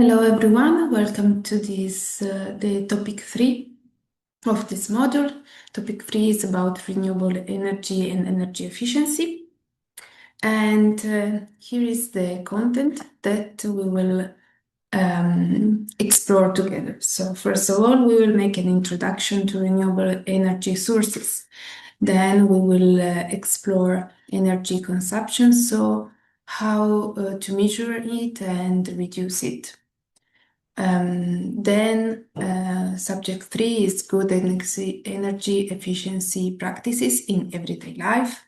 Hello everyone, welcome to the topic 3 of this module. Topic 3 is about renewable energy and energy efficiency. And here is the content that we will explore together. So first of all, we will make an introduction to renewable energy sources. Then we will explore energy consumption, so how to measure it and reduce it. Then subject 3 is good energy efficiency practices in everyday life.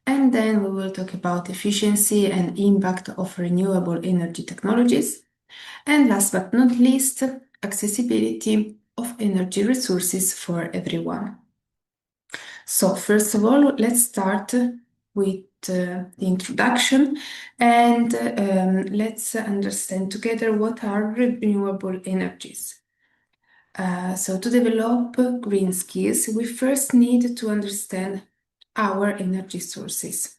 And then we will talk about efficiency and impact of renewable energy technologies. And last but not least, accessibility of energy resources for everyone. So first of all, let's start with the introduction and let's understand together what are renewable energies. So to develop green skills, we first need to understand our energy sources.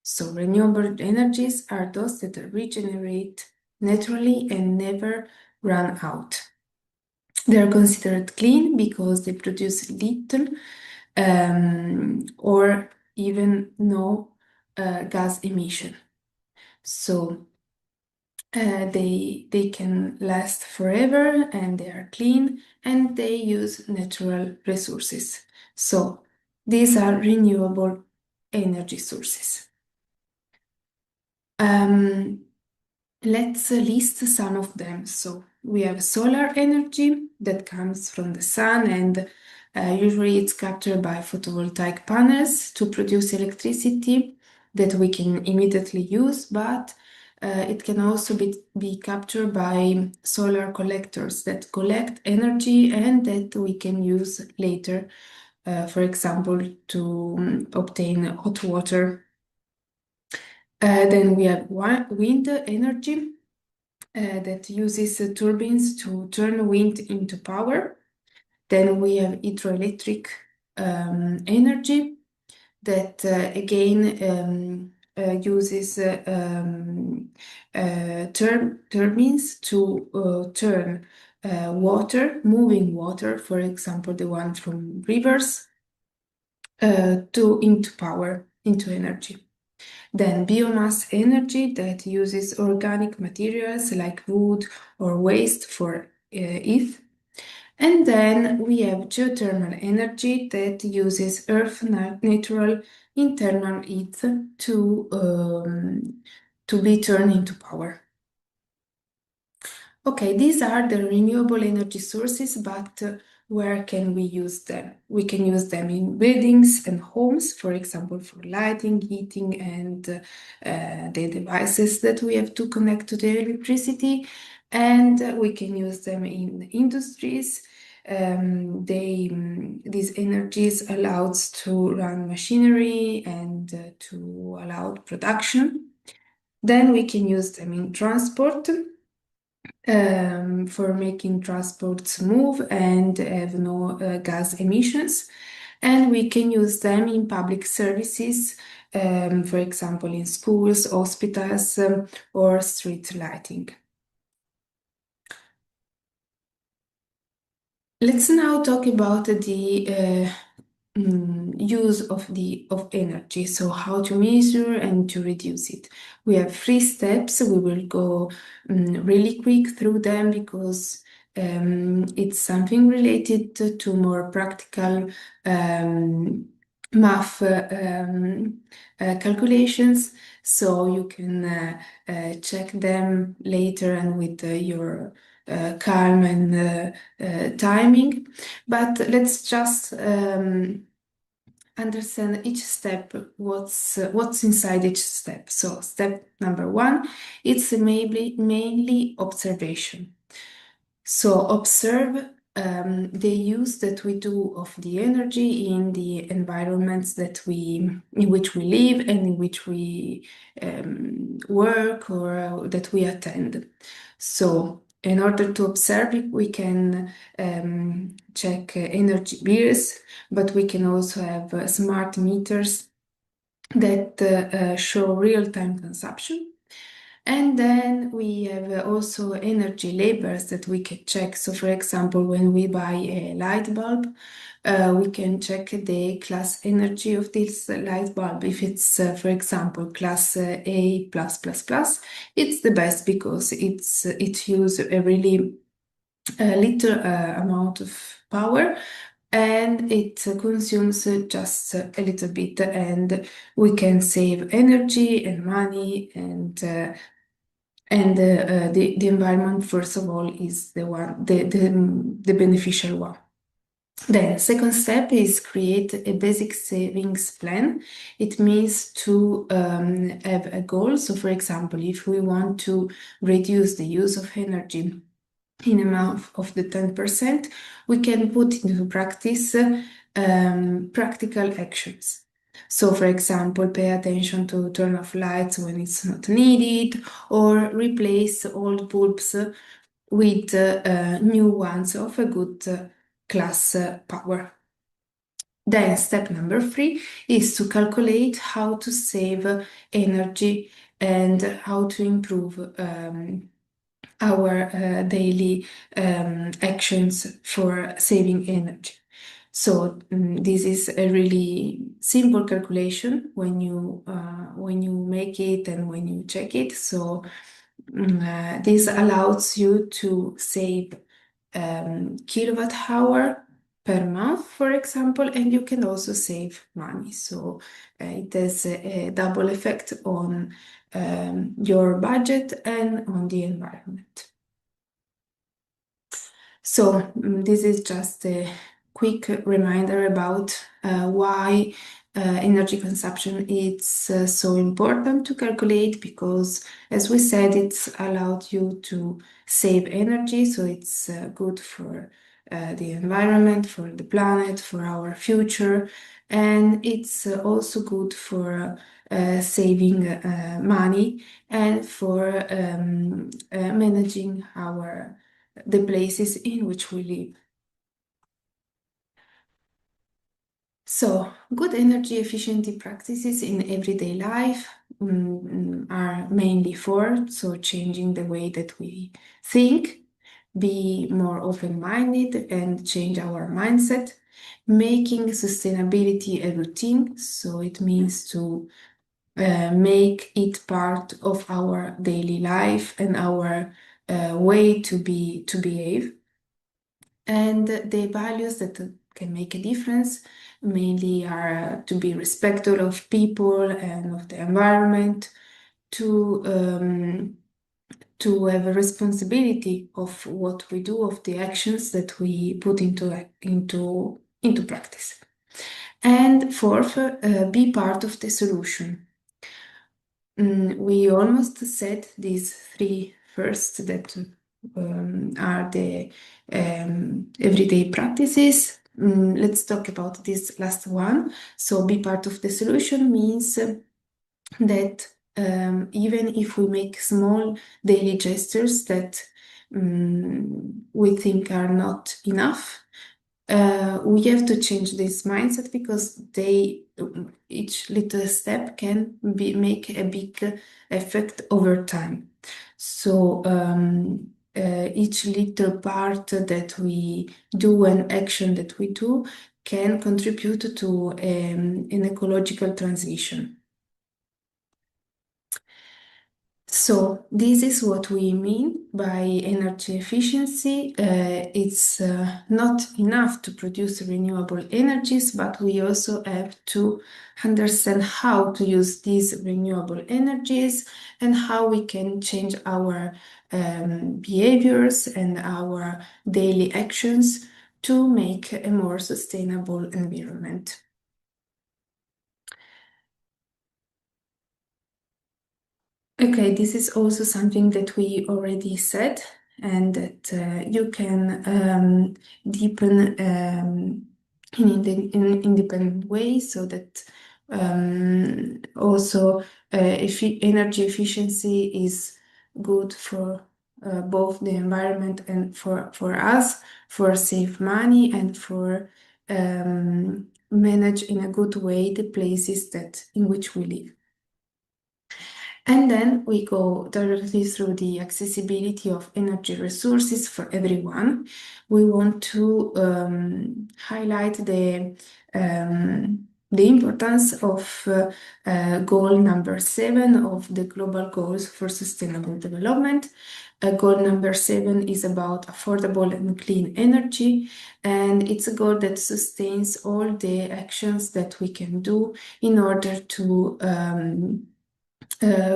So renewable energies are those that regenerate naturally and never run out. They are considered clean because they produce little or even no gas emission. So they can last forever and they are clean and they use natural resources. So these are renewable energy sources. Let's list some of them. So we have solar energy that comes from the sun and usually it's captured by photovoltaic panels to produce electricity that we can immediately use, but it can also be captured by solar collectors that collect energy and that we can use later, for example, to obtain hot water. Then we have wind energy that uses turbines to turn wind into power. Then we have hydroelectric energy that again uses turbines to turn moving water, for example, the one from rivers, into power, into energy. Then biomass energy that uses organic materials like wood or waste for heat. And then we have geothermal energy that uses Earth's natural internal heat to be turned into power. Okay, these are the renewable energy sources, but where can we use them? We can use them in buildings and homes, for example, for lighting, heating, and the devices that we have to connect to the electricity. And we can use them in industries. These energies allows to run machinery and to allow production. Then we can use them in transport for making transports move and have no gas emissions. And we can use them in public services, for example, in schools, hospitals, or street lighting. Let's now talk about the use of energy, so how to measure and to reduce it. We have 3 steps. We will go really quick through them because it's something related to more practical math calculations, so you can check them later and with your calm and timing. But let's just understand each step, what's inside each step. So step number 1, it's mainly observation. So observe the use that we do of the energy in the environments in which we live and in which we work or that we attend. So in order to observe it, we can check energy bills, but we can also have smart meters that show real-time consumption. And then we have also energy labels that we can check. So for example, when we buy a light bulb, we can check the class energy of this light bulb. If it's, for example, class A+++, it's the best because it uses a really little amount of power, and it consumes just a little bit, and we can save energy and money, and the environment, first of all, is the beneficial one. Then, second step is create a basic savings plan. It means to have a goal. So, for example, if we want to reduce the use of energy in amount of the 10%, we can put into practice practical actions. So, for example, pay attention to turn off lights when it's not needed, or replace old bulbs with new ones of a good class power. Then step number 3 is to calculate how to save energy and how to improve our daily actions for saving energy. So this is a really simple calculation when you make it and when you check it. So this allows you to save kilowatt hour per month, for example, and you can also save money. So it has a double effect on your budget and on the environment. So this is just a quick reminder about why energy consumption is so important to calculate, because as we said, it's allowed you to save energy, so it's good for the environment, for the planet, for our future, and it's also good for saving money and for managing the places in which we live. So, good energy efficiency practices in everyday life are mainly so changing the way that we think, be more open-minded and change our mindset, making sustainability a routine, so it means to make it part of our daily life and our way to behave. And the values that can make a difference mainly are to be respectful of people and of the environment, to have a responsibility of what we do, of the actions that we put into practice. And fourth, be part of the solution. We almost said these three first that are the everyday practices. Let's talk about this last one. So, be part of the solution means that even if we make small daily gestures that we think are not enough, we have to change this mindset, because each little step can make a big effect over time. So each little part that we do, an action that we do, can contribute to an ecological transition. So this is what we mean by energy efficiency. It's not enough to produce renewable energies, but we also have to understand how to use these renewable energies and how we can change our behaviors and our daily actions to make a more sustainable environment. Okay, this is also something that we already said, and that you can deepen in independent way, so that also energy efficiency is good for both the environment and for us, for save money and for manage in a good way the places in which we live. And then we go directly through the accessibility of energy resources for everyone. We want to highlight the importance of goal number 7 of the Global Goals for Sustainable Development. Goal number 7 is about affordable and clean energy, and it's a goal that sustains all the actions that we can do in order to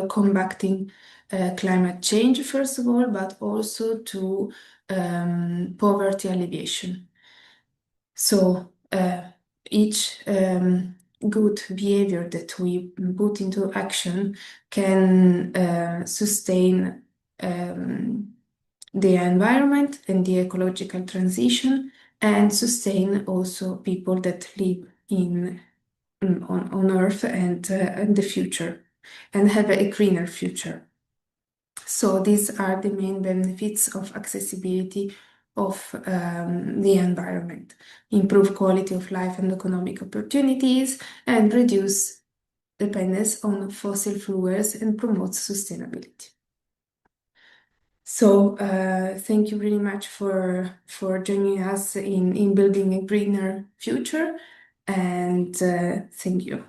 combating climate change, first of all, but also to poverty alleviation. So each good behavior that we put into action can sustain the environment and the ecological transition and sustain also people that live on Earth and in the future and have a greener future. So these are the main benefits of accessibility of the environment: improve quality of life and economic opportunities, and reduce dependence on fossil fuels and promote sustainability. So thank you really much for joining us in building a greener future, and thank you.